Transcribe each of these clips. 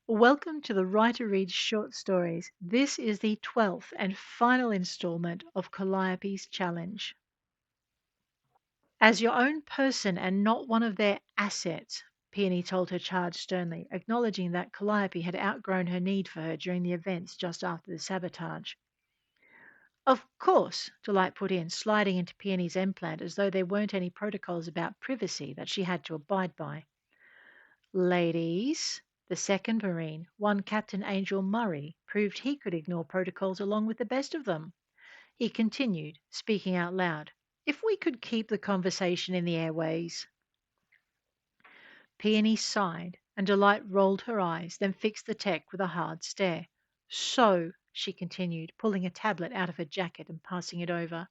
Welcome to the Writer Reads Short Stories. This is the 12th and final installment of Calliope's Challenge. As your own person and not one of their assets, Peony told her charge sternly, acknowledging that Calliope had outgrown her need for her during the events just after the sabotage. Of course, Delight put in, sliding into Peony's implant as though there weren't any protocols about privacy that she had to abide by. Ladies, the second Marine, one Captain Angel Murray, proved he could ignore protocols along with the best of them. He continued, speaking out loud. If we could keep the conversation in the airways. Peony sighed, and Delight rolled her eyes, then fixed the tech with a hard stare. So, she continued, pulling a tablet out of her jacket and passing it over,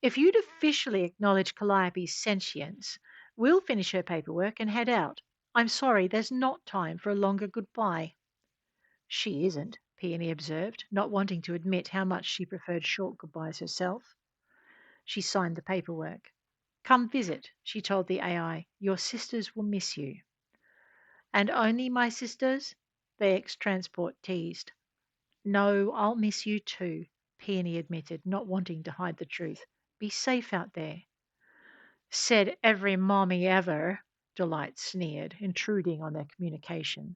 if you'd officially acknowledge Calliope's sentience, we'll finish her paperwork and head out. I'm sorry, there's not time for a longer goodbye. She isn't, Peony observed, not wanting to admit how much she preferred short goodbyes herself. She signed the paperwork. Come visit, she told the AI. Your sisters will miss you. And only my sisters? The ex-transport teased. No, I'll miss you too, Peony admitted, not wanting to hide the truth. Be safe out there. Said every mommy ever, Delight sneered, intruding on their communication.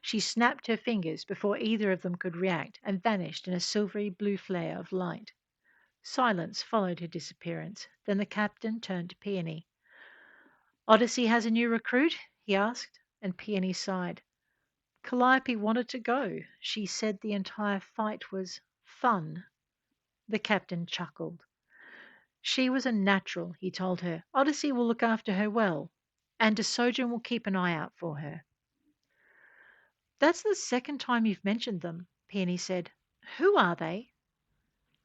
She snapped her fingers before either of them could react and vanished in a silvery blue flare of light. Silence followed her disappearance. Then the captain turned to Peony. Odyssey has a new recruit? He asked, and Peony sighed. Calliope wanted to go. She said the entire fight was fun. The captain chuckled. She was a natural, he told her. Odyssey will look after her well, and DeSojan will keep an eye out for her. That's the second time you've mentioned them, Peony said. Who are they?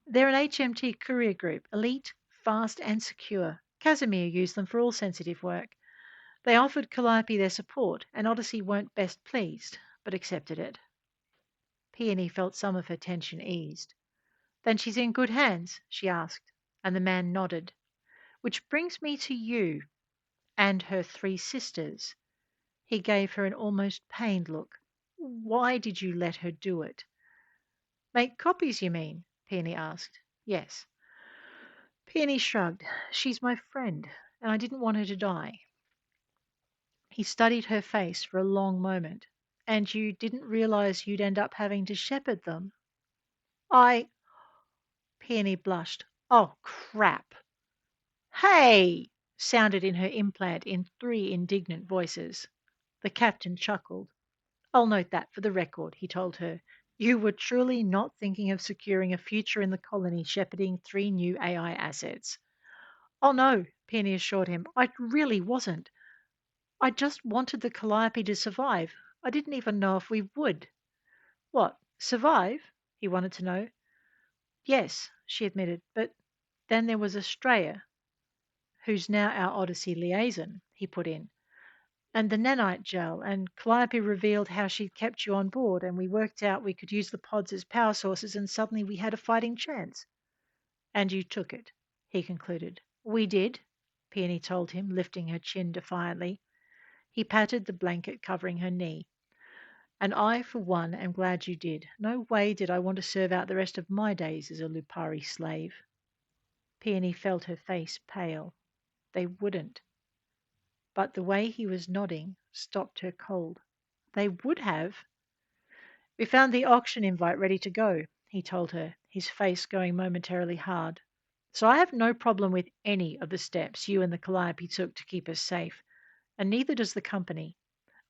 They're an HMT courier group, elite, fast, and secure. Casimir used them for all sensitive work. They offered Calliope their support, and Odyssey weren't best pleased, but accepted it. Peony felt some of her tension eased. Then she's in good hands, she asked, and the man nodded. Which brings me to you and her three sisters. He gave her an almost pained look. Why did you let her do it? Make copies, you mean? Peony asked. Yes. Peony shrugged. She's my friend, and I didn't want her to die. He studied her face for a long moment. And you didn't realize you'd end up having to shepherd them? I. Peony blushed. Oh, crap. Hey! Sounded in her implant in three indignant voices. The captain chuckled. I'll note that for the record, he told her. You were truly not thinking of securing a future in the colony shepherding three new AI assets. Oh no, Peony assured him. I really wasn't. I just wanted the Calliope to survive. I didn't even know if we would. What, survive? He wanted to know. Yes, she admitted, but then there was Australia, who's now our Odyssey liaison, he put in. And the nanite gel, and Calliope revealed how she'd kept you on board, and we worked out we could use the pods as power sources, and suddenly we had a fighting chance. And you took it, he concluded. We did, Peony told him, lifting her chin defiantly. He patted the blanket covering her knee. And I, for one, am glad you did. No way did I want to serve out the rest of my days as a Lupari slave. Peony felt her face pale. They wouldn't. But the way he was nodding stopped her cold. They would have. We found the auction invite ready to go, he told her, his face going momentarily hard. So I have no problem with any of the steps you and the Calliope took to keep us safe, and neither does the company.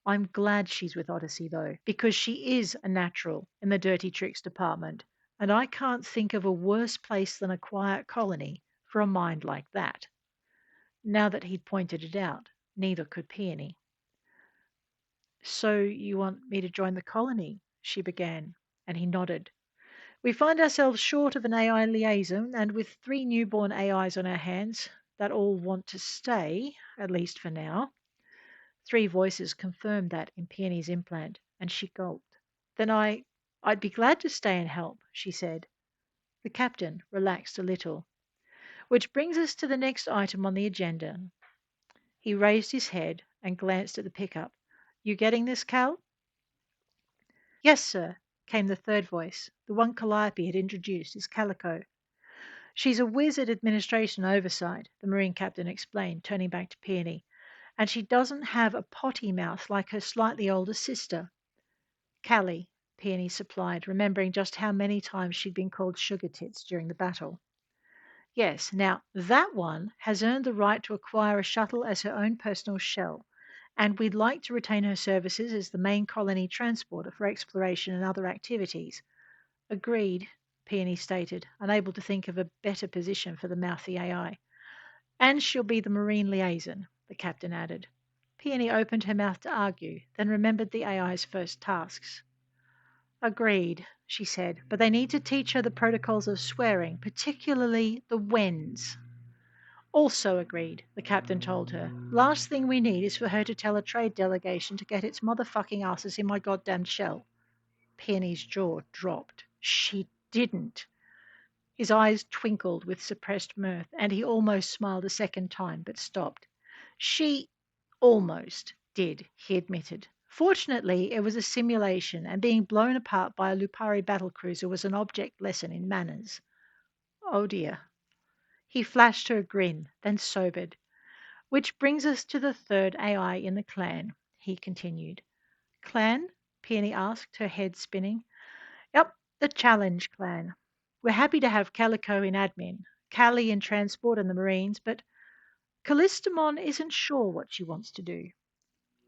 I'm glad she's with Odyssey, though, because she is a natural in the dirty tricks department, and I can't think of a worse place than a quiet colony for a mind like that. Now that he'd pointed it out, neither could Peony. So you want me to join the colony? She began, and he nodded. We find ourselves short of an AI liaison, and with three newborn AIs on our hands that all want to stay, at least for now. Three voices confirmed that in Peony's implant, and she gulped. Then I'd be glad to stay and help, she said. The captain relaxed a little. Which brings us to the next item on the agenda. He raised his head and glanced at the pickup. You getting this, Cal? Yes, sir, came the third voice, the one Calliope had introduced as Calico. She's a whiz at administration oversight, the Marine captain explained, turning back to Peony, and she doesn't have a potty mouth like her slightly older sister. Callie, Peony supplied, remembering just how many times she'd been called sugar tits during the battle. Yes, now that one has earned the right to acquire a shuttle as her own personal shell, and we'd like to retain her services as the main colony transporter for exploration and other activities. Agreed, Peony stated, unable to think of a better position for the mouthy AI. And she'll be the marine liaison, the captain added. Peony opened her mouth to argue, then remembered the AI's first tasks. Agreed, she said, but they need to teach her the protocols of swearing, particularly the whens. Also agreed, the captain told her. Last thing we need is for her to tell a trade delegation to get its motherfucking asses in my goddamn shell. Peony's jaw dropped. She didn't. His eyes twinkled with suppressed mirth, and he almost smiled a second time, but stopped. She almost did, he admitted. Fortunately, it was a simulation, and being blown apart by a Lupari battlecruiser was an object lesson in manners. Oh dear. He flashed her a grin, then sobered. Which brings us to the third AI in the clan, he continued. Clan? Peony asked, her head spinning. Yep, the Challenge Clan. We're happy to have Calico in admin, Callie in transport and the Marines, but Callistemon isn't sure what she wants to do.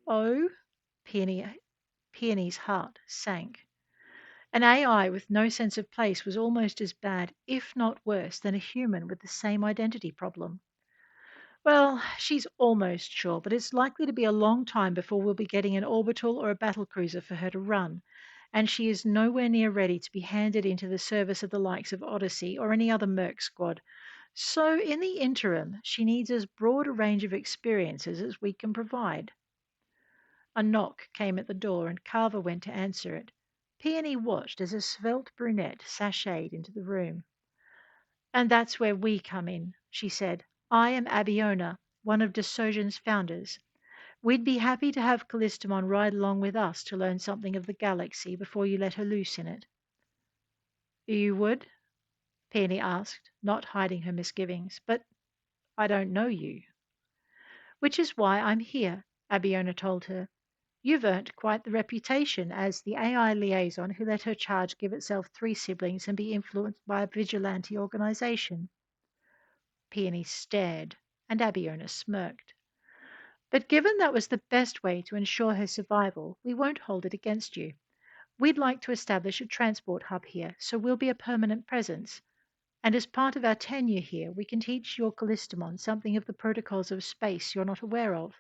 Oh, Peony, Peony's heart sank. An AI with no sense of place was almost as bad, if not worse, than a human with the same identity problem. Well, she's almost sure, but it's likely to be a long time before we'll be getting an orbital or a battle cruiser for her to run, and she is nowhere near ready to be handed into the service of the likes of Odyssey or any other Merc squad. So, in the interim, she needs as broad a range of experiences as we can provide. A knock came at the door, and Carver went to answer it. Peony watched as a svelte brunette sashayed into the room. And that's where we come in, she said. I am Abiona, one of DeSojan's founders. We'd be happy to have Callistemon ride along with us to learn something of the galaxy before you let her loose in it. You would? Peony asked, not hiding her misgivings. But I don't know you. Which is why I'm here, Abiona told her. You've earned quite the reputation as the AI liaison who let her charge give itself 3 siblings and be influenced by a vigilante organization. Peony stared, and Abiona smirked. But given that was the best way to ensure her survival, we won't hold it against you. We'd like to establish a transport hub here, so we'll be a permanent presence. And as part of our tenure here, we can teach your Callistemon something of the protocols of space you're not aware of.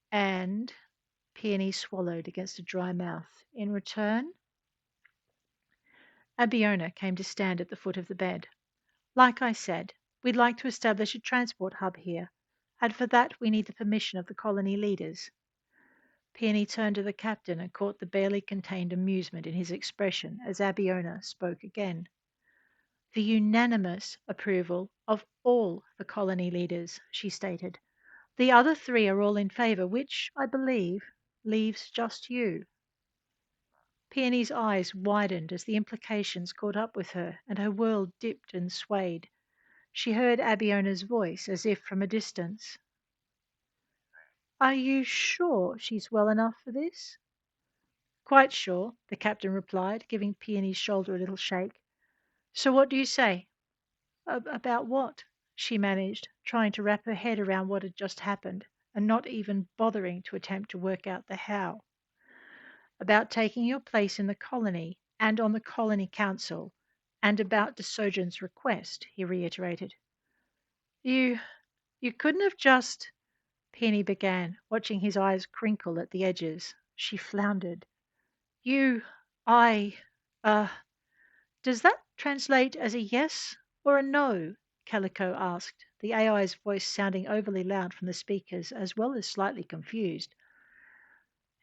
And Peony swallowed against a dry mouth. In return, Abiona came to stand at the foot of the bed. Like I said, we'd like to establish a transport hub here, and for that we need the permission of the colony leaders. Peony turned to the captain and caught the barely contained amusement in his expression as Abiona spoke again. The unanimous approval of all the colony leaders, she stated. The other 3 are all in favour, which, I believe, leaves just you. Peony's eyes widened as the implications caught up with her, and her world dipped and swayed. She heard Abiona's voice as if from a distance. Are you sure she's well enough for this? Quite sure, the captain replied, giving Peony's shoulder a little shake. So what do you say? About what? She managed, trying to wrap her head around what had just happened, and not even bothering to attempt to work out the how. About taking your place in the colony and on the colony council, and about DeSojan's request, he reiterated. You couldn't have just, Peony began, watching his eyes crinkle at the edges. She floundered. You, I, does that translate as a yes or a no? Calico asked, the AI's voice sounding overly loud from the speakers as well as slightly confused.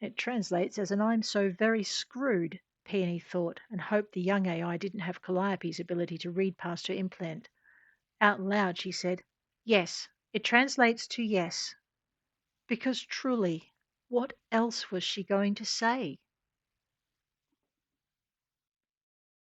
It translates as an I'm so very screwed, Peony thought, and hoped the young AI didn't have Calliope's ability to read past her implant. Out loud, she said, Yes, it translates to yes. Because truly, what else was she going to say?